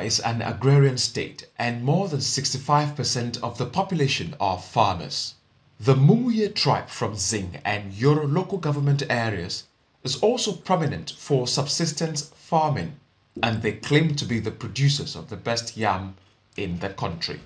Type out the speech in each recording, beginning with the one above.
is an agrarian state and more than 65% of the population are farmers. The Mumuye tribe from Zing and Yoro local government areas is also prominent for subsistence farming, and they claim to be the producers of the best yam in the country.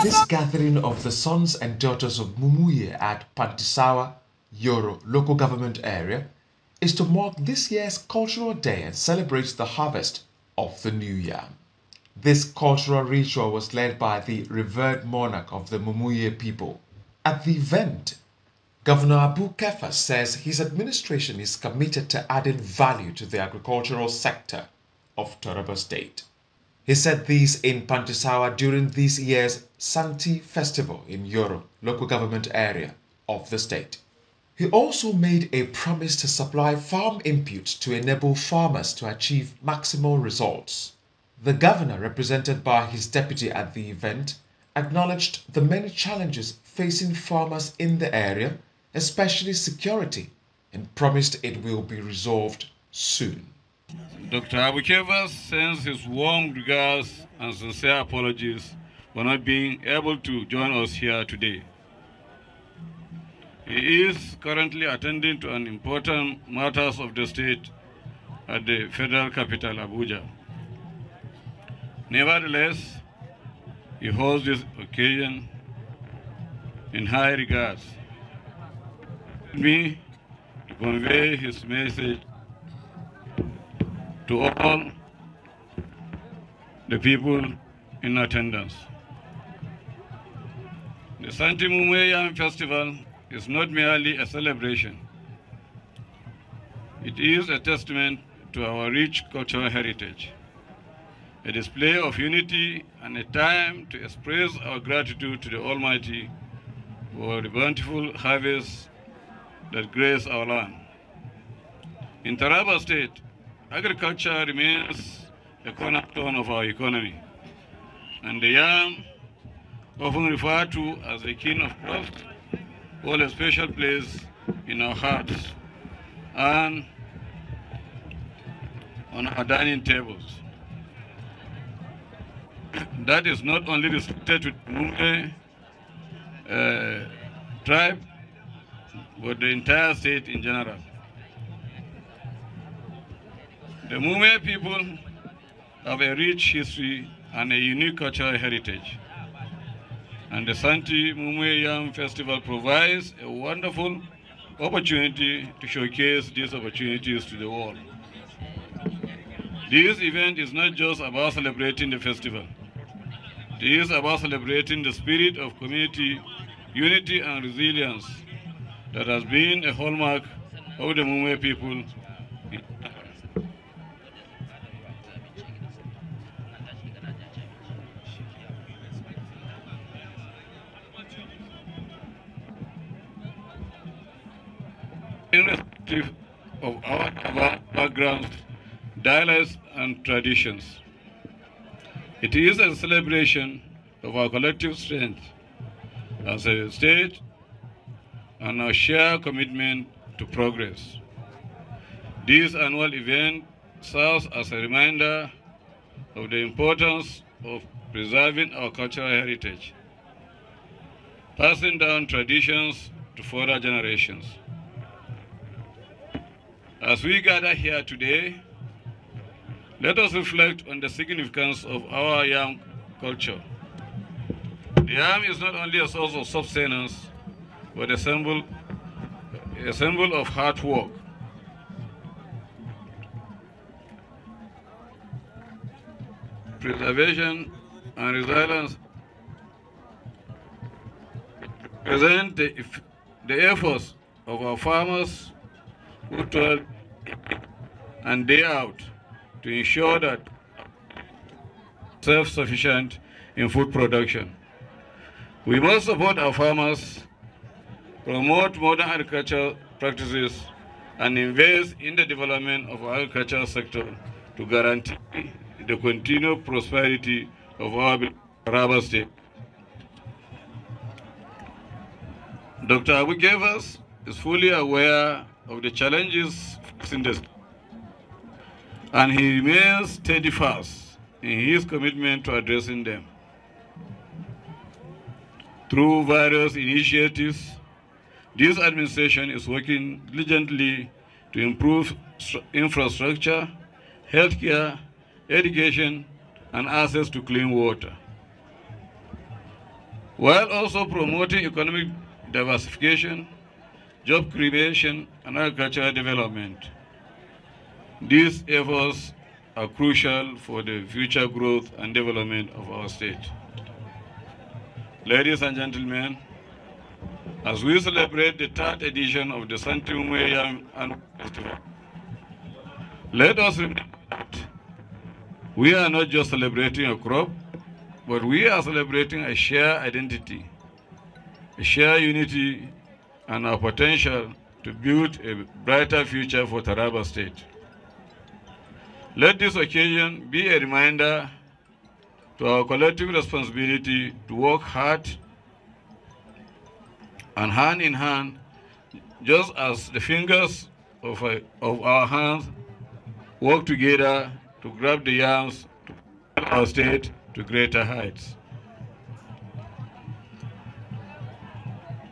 This gathering of the sons and daughters of Mumuye at Pantisawa, Yoro local government area is to mark this year's cultural day and celebrate the harvest of the new yam. This cultural ritual was led by the revered monarch of the Mumuye people. At the event, Governor Agbu Kefas says his administration is committed to adding value to the agricultural sector of Taraba State. He said this in Pantisawa during this year's Santi Festival in Yoro local government area of the state. He also made a promise to supply farm inputs to enable farmers to achieve maximal results. The governor, represented by his deputy at the event, acknowledged the many challenges facing farmers in the area, especially security, and promised it will be resolved soon. Dr. Agbu Kefas sends his warm regards and sincere apologies for not being able to join us here today. He is currently attending to an important matters of the state at the federal capital, Abuja. Nevertheless, he holds this occasion in high regards. Me to convey his message to all the people in attendance. The Santi Mumuye Yam Festival is not merely a celebration. It is a testament to our rich cultural heritage, a display of unity and a time to express our gratitude to the Almighty for the bountiful harvest that grace our land. In Taraba State, agriculture remains a cornerstone of our economy, and the yam, often referred to as the king of crops, hold a special place in our hearts and on our dining tables. That is not only restricted to the Mumuye tribe, but the entire state in general. The Mumuye people have a rich history and a unique cultural heritage. And the Santi Mumuye Yam Festival provides a wonderful opportunity to showcase these opportunities to the world. This event is not just about celebrating the festival. It is about celebrating the spirit of community, unity and resilience that has been a hallmark of the Mumuye people. Irrespective of our backgrounds, dialects, and traditions. It is a celebration of our collective strength as a state and our shared commitment to progress. This annual event serves as a reminder of the importance of preserving our cultural heritage, passing down traditions to further generations. As we gather here today, let us reflect on the significance of our yam culture. The yam is not only a source of sustenance, but a symbol of hard work. Preservation and resilience present the efforts of our farmers who toil and day out to ensure that self-sufficient in food production. We must support our farmers promote modern agricultural practices, and invest in the development of our agricultural sector to guarantee the continued prosperity of our Taraba state. Dr. Agbu Kefas is fully aware of the challenges facing the state, and he remains steadfast in his commitment to addressing them. Through various initiatives, this administration is working diligently to improve infrastructure, healthcare, education, and access to clean water, while also promoting economic diversification, job creation, and agricultural development. These efforts are crucial for the future growth and development of our state. Ladies and gentlemen, as we celebrate the third edition of the Santi Yam Annual Festival, let us remember that we are not just celebrating a crop, but we are celebrating a shared identity, a shared unity, and our potential to build a brighter future for Taraba State. Let this occasion be a reminder to our collective responsibility to work hard and hand in hand, just as the fingers of our hands work together to grab the yams to propel our state to greater heights.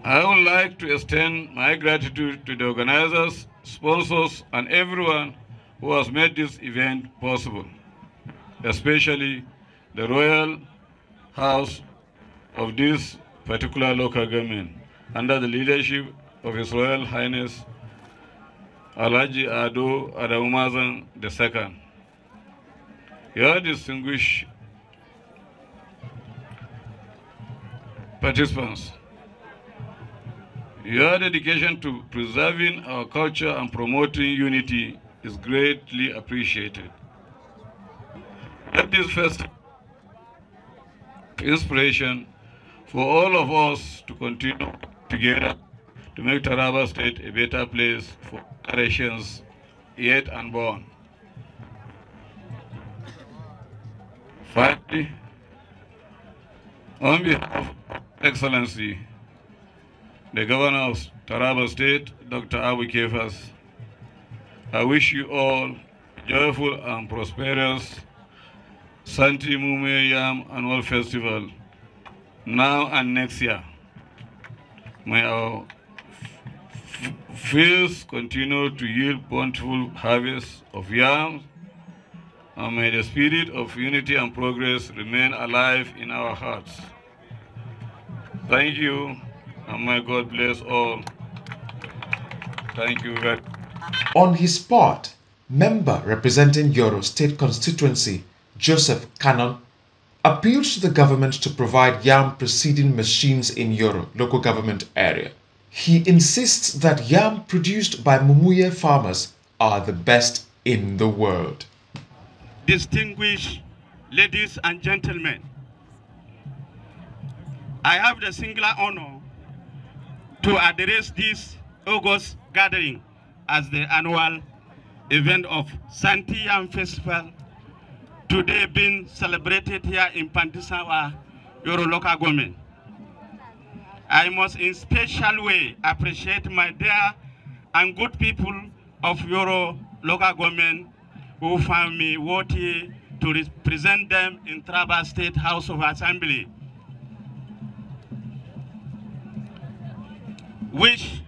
I would like to extend my gratitude to the organizers, sponsors, and everyone who has made this event possible, especially the Royal House of this particular local government, under the leadership of His Royal Highness Alhaji Ado Adaumazan II. Your distinguished participants, your dedication to preserving our culture and promoting unity is greatly appreciated. Let this festival be inspiration for all of us to continue together to make Taraba State a better place for generations yet unborn. Finally, on behalf of Excellency, the Governor of Taraba State, Dr. Agbu Kefas, I wish you all a joyful and prosperous Santi Yam Annual Festival now and next year. May our fields continue to yield bountiful harvests of yams, and may the spirit of unity and progress remain alive in our hearts. Thank you, and may God bless all. Thank you very much. On his part, member representing Yoro State constituency, Joseph Cannon, appealed to the government to provide yam preceding machines in Yoro local government area. He insists that yam produced by Mumuye farmers are the best in the world. Distinguished ladies and gentlemen, I have the singular honor to address this August gathering as the annual event of Santi Yam Festival, today being celebrated here in Pantisawa, Yoro local government. I must in special way appreciate my dear and good people of Yoro local government who found me worthy to represent them in Taraba State House of Assembly, which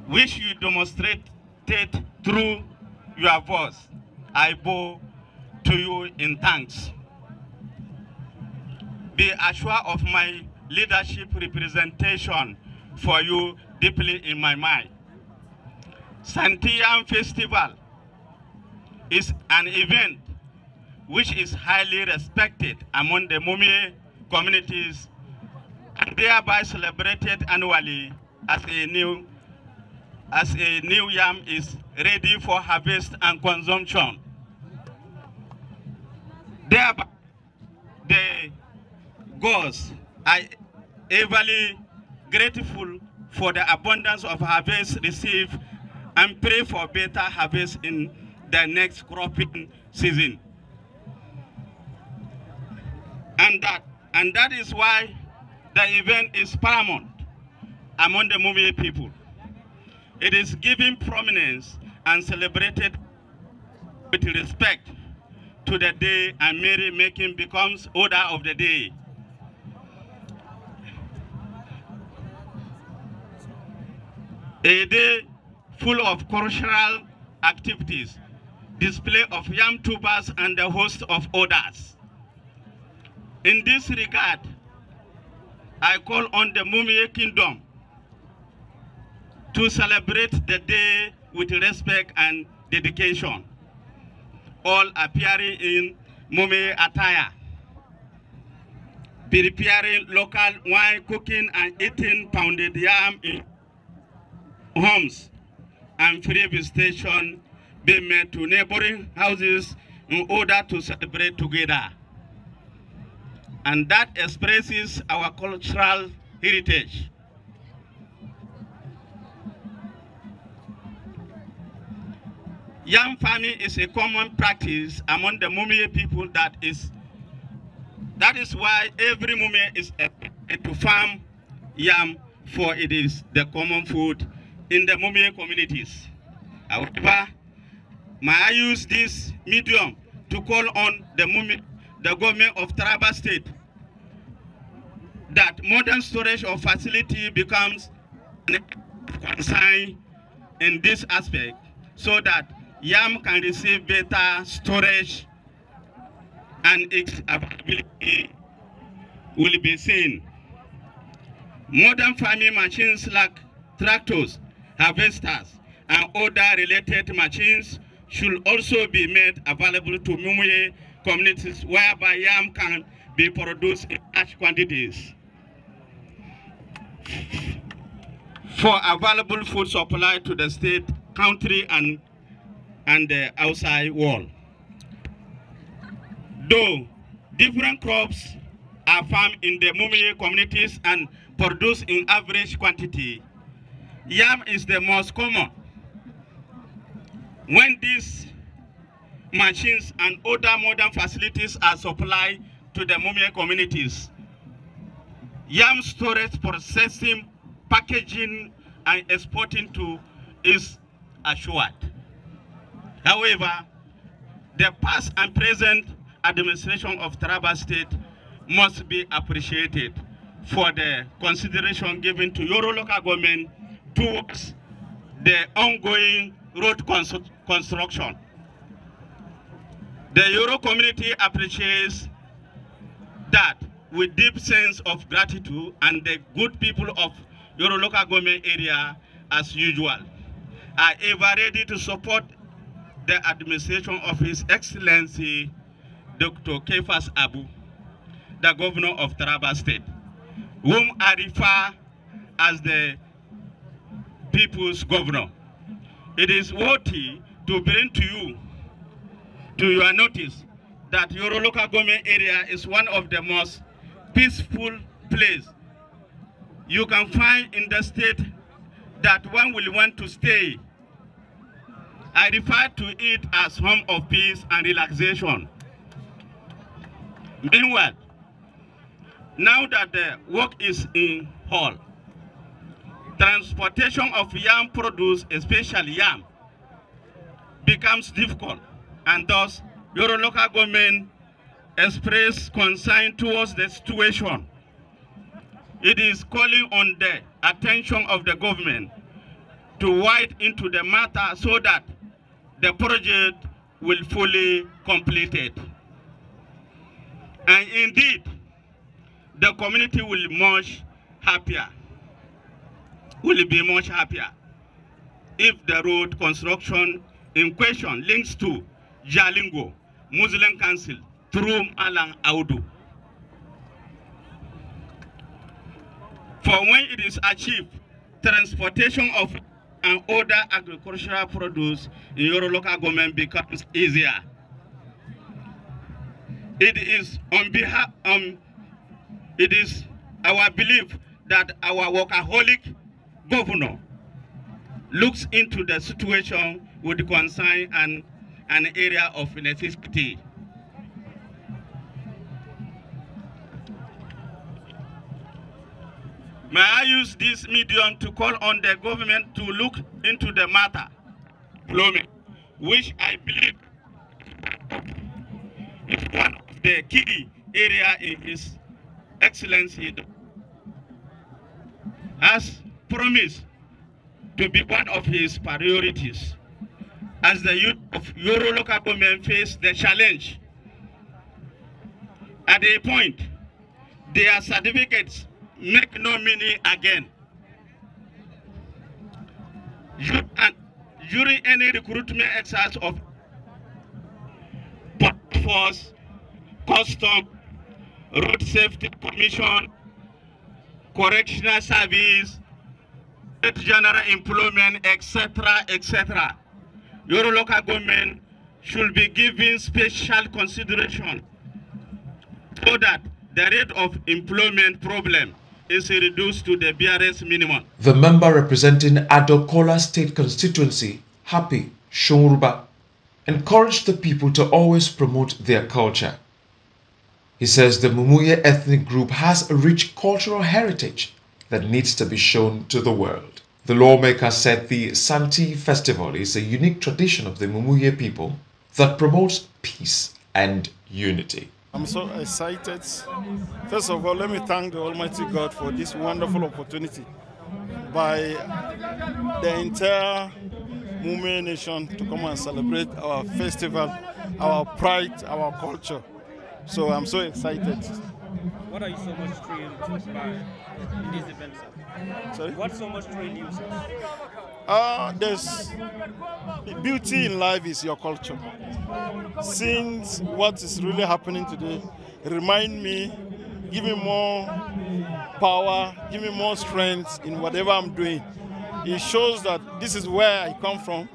you demonstrated through your voice. I bow to you in thanks. Be assured of my leadership representation for you deeply in my mind. Santi Yam Festival is an event which is highly respected among the Mumie communities and thereby celebrated annually as a new yam is ready for harvest and consumption. Thereby, the gods are everly grateful for the abundance of harvest received and pray for better harvest in the next cropping season. And that is why the event is paramount among the Mumie people. It is given prominence and celebrated with respect to the day, and merry-making becomes order of the day. A day full of cultural activities, display of yam tubers, and a host of others. In this regard, I call on the Mumie Kingdom to celebrate the day with respect and dedication, all appearing in Mumie attire, preparing local wine, cooking and eating pounded yam in homes, and free visitation being made to neighboring houses in order to celebrate together. And that expresses our cultural heritage. Yam farming is a common practice among the Mumie people. That is why every Mumie is expected to farm yam, for it is the common food in the Mumie communities. However, may I use this medium to call on the government of Taraba State that modern storage of facility becomes a concern in this aspect, so that yam can receive better storage and its availability will be seen. Modern farming machines like tractors, harvesters, and other related machines should also be made available to Mumie communities, whereby yam can be produced in large quantities for available food supply to the state, country, and the outside world. Though different crops are farmed in the Mumie communities and produced in average quantity, yam is the most common. When these machines and other modern facilities are supplied to the Mumie communities, yam storage, processing, packaging, and exporting to is assured. However, the past and present administration of Taraba State must be appreciated for the consideration given to Yoro local government towards the ongoing road construction. The Yoro community appreciates that with deep sense of gratitude, and the good people of Yoro local government area, as usual, are ever ready to support the administration of His Excellency Dr. Kefas Agbu, the governor of Taraba State, whom I refer as the people's governor. It is worthy to bring to your notice, that Yoro local government area is one of the most peaceful places you can find in the state that one will want to stay. I refer to it as home of peace and relaxation. Meanwhile, now that the work is in hall, transportation of yam produce, especially yam, becomes difficult, and thus Yoro local government express concern towards the situation. It is calling on the attention of the government to wade into the matter so that the project will fully completed. And indeed, the community will be much happier if the road construction in question links to Jalingo, Muslim Council, through Alang Audu. For when it is achieved, transportation of and other agricultural produce in your local government becomes easier. It is our belief that our workaholic governor looks into the situation with concern and an area of necessity. May I use this medium to call on the government to look into the matter, which I believe is one of the key area in His Excellency has promised to be one of his priorities. As the youth of Euro local government face the challenge, at a point, their certificates make no meaning again. During any recruitment exercise of force, custom, road safety commission, correctional service, general employment, etc., etc. Your local government should be given special consideration so that the rate of employment problem is reduced to the barest minimum. The member representing Adokola State Constituency, Happy Shonruba, encouraged the people to always promote their culture. He says the Mumuye ethnic group has a rich cultural heritage that needs to be shown to the world. The lawmaker said the Santi Festival is a unique tradition of the Mumuye people that promotes peace and unity. I'm so excited. First of all, let me thank the Almighty God for this wonderful opportunity by the entire Mumuye nation to come and celebrate our festival, our pride, our culture. So I'm so excited. What are you so much thrilled by in this event, sir? Sorry? What so much thrilled you, sir? There's beauty in life is your culture. Seeing what is really happening today remind me, give me more power, give me more strength in whatever I'm doing. It shows that this is where I come from,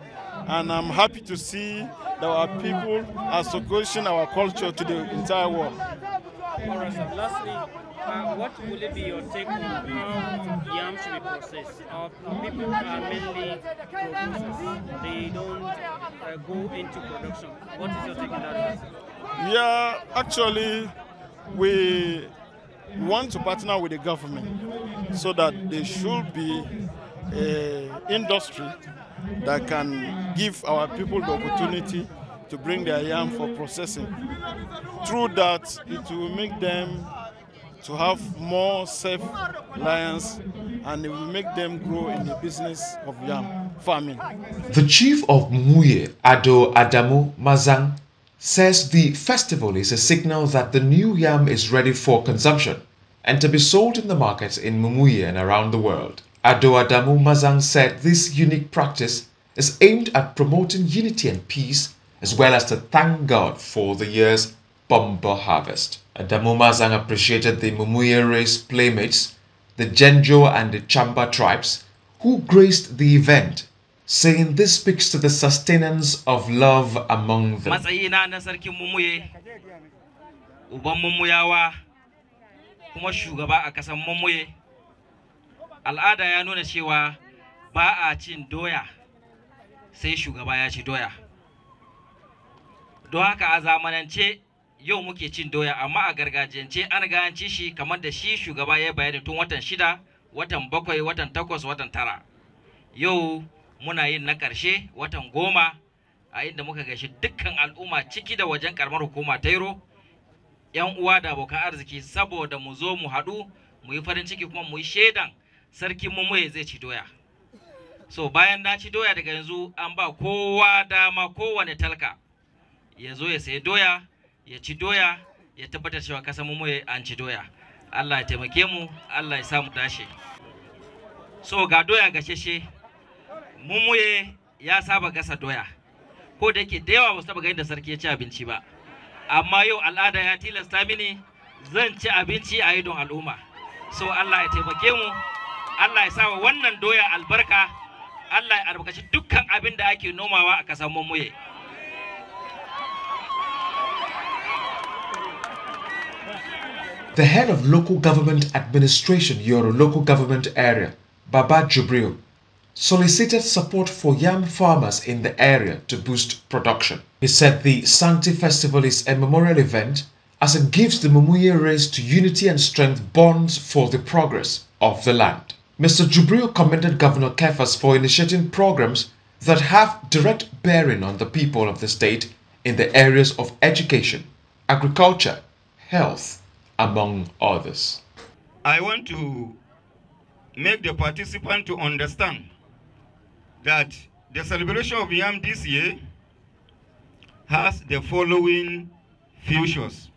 and I'm happy to see that our people are supporting our culture to the entire world. All right, sir. Lastly, what will it be your take on how yam should be processed? People are mainly producers. They don't go into production. What is your take on that? Yeah, actually, we want to partner with the government so that there should be an industry that can give our people the opportunity to bring their yam for processing. Through that, it will make them to have more self-reliance, and it will make them grow in the business of yam farming. The chief of Mumuye, Ado Adamu Mazang, says the festival is a signal that the new yam is ready for consumption and to be sold in the markets in Mumuye and around the world. Ado Adamu Mazang said this unique practice is aimed at promoting unity and peace, as well as to thank God for the year's bumper harvest. Adamu Mazang appreciated the Mumuye race playmates, the Genjo and the Chamba tribes, who graced the event, saying this speaks to the sustenance of love among them. Matsayina na sarkin Mumuye, uban Mumuyawa, kuma shugaba a kasan Mumuye. Al'ada ya nuna cewa ba a cin doya sai shugaba ya ci doya. Don haka a zamanance yau muke cin doya, amma a gargajiyance an ga an ci shi kamar da shi shugaba ya bayani tun watan 6, watan 7, watan 8, watan 9. Yau muna yin na ƙarshe watan 10, a inda muka gaishe dukkan al'umma ciki da wajen karamar hukuma Tairo, yan uwa da abokan arziki, saboda mu zo mu haɗu mu yi farin ciki kuma mu yi shedan sarkin Mumuye zai ci doya. So bayan na ci doya, daga yanzu an ba kowa dama, kowane talka ya zo ya sayi doya, ya ci doya, ya tabbatar cewa kasar Mumuye an ci doya. Allah ya taimake mu, Allah ya samu tashi. So ga doya gasheshe, Mumuye ya saba gasa doya, ko da yake da yawa ba su taba ganin da sarki ya ci abinci ba, amma yau al'ada ya tilasta mini zan ci abinci a idon al'umma. So Allah ya taimake mu, Allah ya sawa wannan doya albarka, Allah ya albarkaci dukkan abin da ake nomawa a kasar Mumuye. The head of Local Government Administration Yoro Local Government Area, Baba Jubril, solicited support for yam farmers in the area to boost production. He said the Sancti Festival is a memorial event as it gives the Mumuye race to unity and strength bonds for the progress of the land. Mr. Jubril commended Governor Kefas for initiating programs that have direct bearing on the people of the state in the areas of education, agriculture, health, among others. I want to make the participant to understand that the celebration of Yam this year has the following features.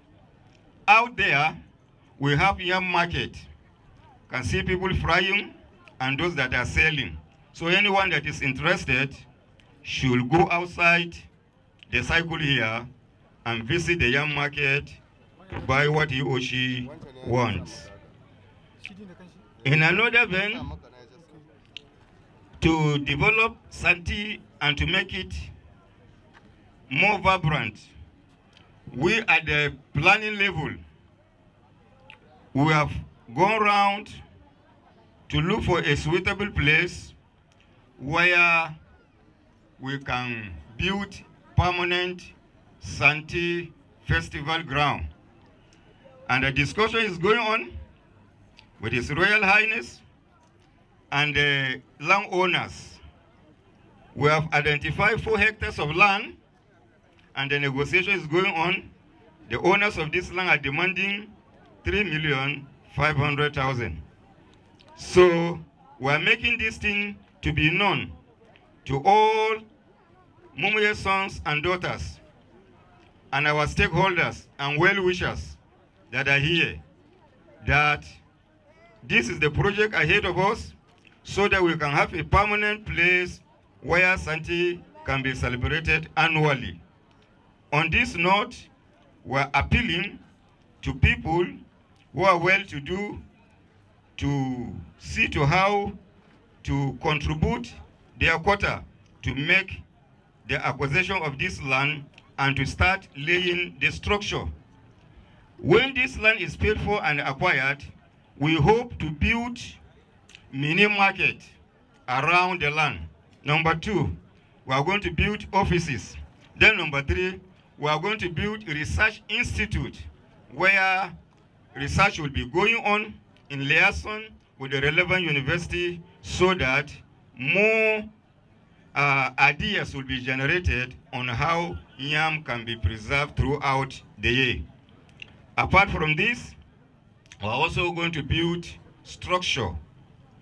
Out there, we have Yam market. Can see people frying and those that are selling. So anyone that is interested should go outside the cycle here and visit the Yam market to buy what he or she wants. In another vein, to develop Santi and to make it more vibrant, we at the planning level, we have gone around to look for a suitable place where we can build permanent Santi festival ground. And the discussion is going on with His Royal Highness and the landowners. We have identified 4 hectares of land and the negotiation is going on. The owners of this land are demanding 3,500,000. So we're making this thing to be known to all Mumuye sons and daughters and our stakeholders and well-wishers that are here, that this is the project ahead of us so that we can have a permanent place where Santi can be celebrated annually. On this note, we're appealing to people who are well-to-do to see to how to contribute their quota to make the acquisition of this land and to start laying the structure. When this land is paid for and acquired, we hope to build mini market around the land. Number 2, we are going to build offices. Then number 3, we are going to build a research institute where research will be going on in liaison with the relevant university so that more ideas will be generated on how yam can be preserved throughout the year. Apart from this, we're also going to build structure,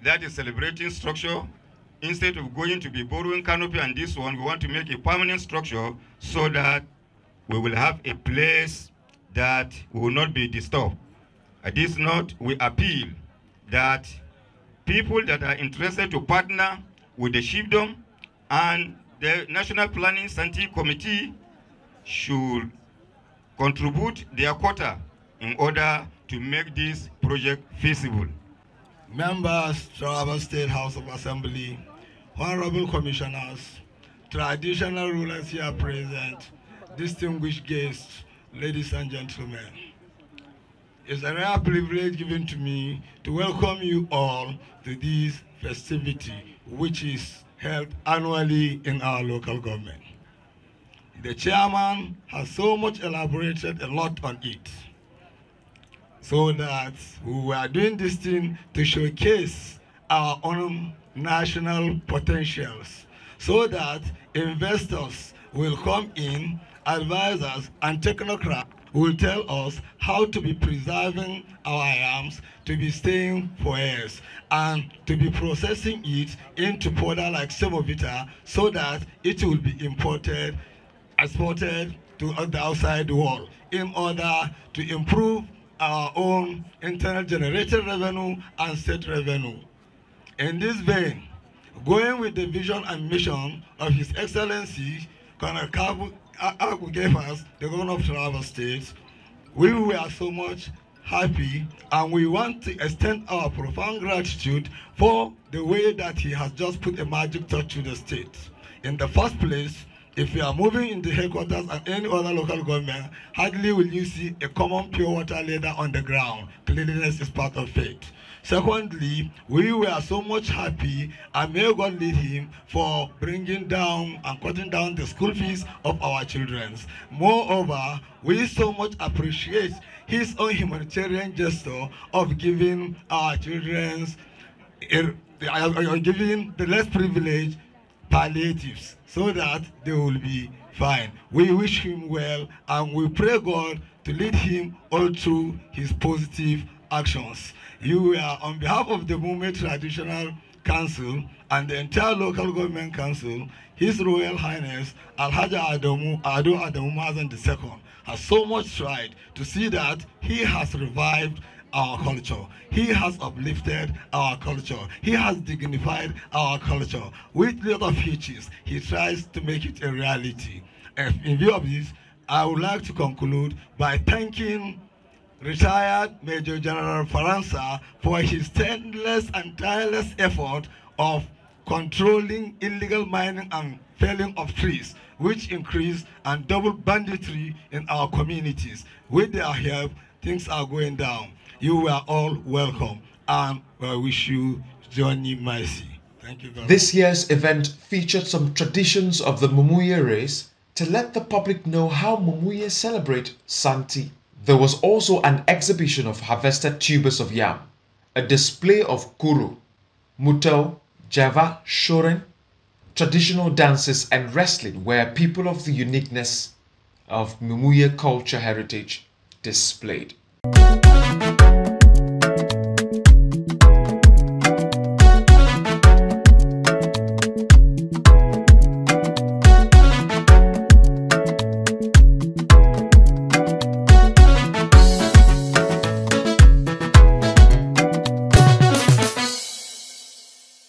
that is celebrating structure. Instead of going to be borrowing canopy and this one, we want to make a permanent structure so that we will have a place that will not be disturbed. At this note, we appeal that people that are interested to partner with the chiefdom and the National Planning Santi Committee should contribute their quota in order to make this project feasible. Members, Taraba State House of Assembly, honorable commissioners, traditional rulers here present, distinguished guests, ladies and gentlemen. It's a rare privilege given to me to welcome you all to this festivity, which is held annually in our local government. The chairman has so much elaborated a lot on it, so that we are doing this thing to showcase our own national potentials, so that investors will come in, advisors and technocrats will tell us how to be preserving our yams, to be staying for years, and to be processing it into powder like semovita so that it will be imported, exported to the outside world in order to improve our own internal generated revenue and state revenue. In this vein, going with the vision and mission of His Excellency, Colonel Agbu Kefas, the Governor of Taraba State, we were so much happy and we want to extend our profound gratitude for the way that he has just put a magic touch to the state. In the first place, If you are moving in the headquarters and any other local government, hardly will you see a common pure water ladder on the ground. Cleanliness is part of faith. Secondly, we were so much happy, and may God lead him for bringing down and cutting down the school fees of our children. Moreover, we so much appreciate his own humanitarian gesture of giving our children, giving the less privileged palliatives so that they will be fine. We wish him well, and we pray God to lead him all through his positive actions. You are on behalf of the Mume Traditional Council and the entire local government council. His Royal Highness Alhaji Ado Adamu Mazan II has so much tried to see that he has revived our culture. He has uplifted our culture. He has dignified our culture. With lot of hitches, he tries to make it a reality. In view of this, I would like to conclude by thanking retired Major General Faransa for his endless and tireless effort of controlling illegal mining and felling of trees, which increase and double banditry in our communities. With their help, things are going down. You are all welcome, and I wish you journey mercy. Thank you very much. This year's event featured some traditions of the Mumuye race to let the public know how Mumuye celebrate Santi. There was also an exhibition of harvested tubers of yam, a display of kuru, mutau, java, shoren, traditional dances and wrestling where people of the uniqueness of Mumuye culture heritage displayed.